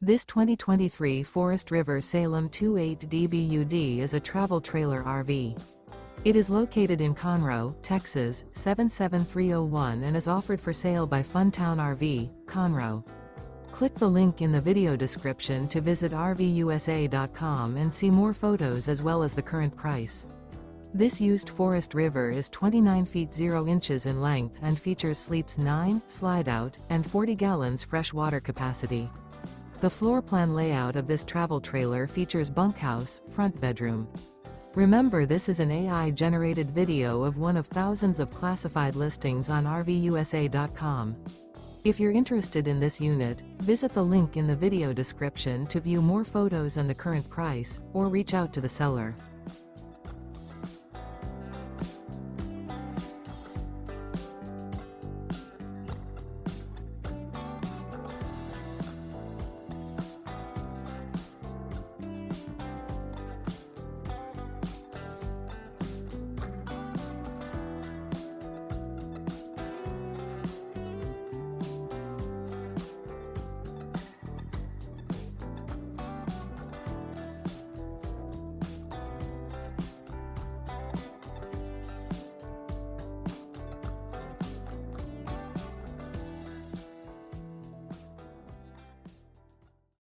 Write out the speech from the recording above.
This 2023 Forest River Salem 28DBUD is a travel trailer RV. It is located in Conroe, Texas, 77301 and is offered for sale by Funtown RV, Conroe. Click the link in the video description to visit RVUSA.com and see more photos as well as the current price. This used Forest River is 29 feet 0 inches in length and features sleeps 9, slide-out, and 40 gallons fresh water capacity. The floor plan layout of this travel trailer features bunkhouse, front bedroom. Remember, this is an AI-generated video of one of thousands of classified listings on RVUSA.com. If you're interested in this unit, visit the link in the video description to view more photos and the current price, or reach out to the seller.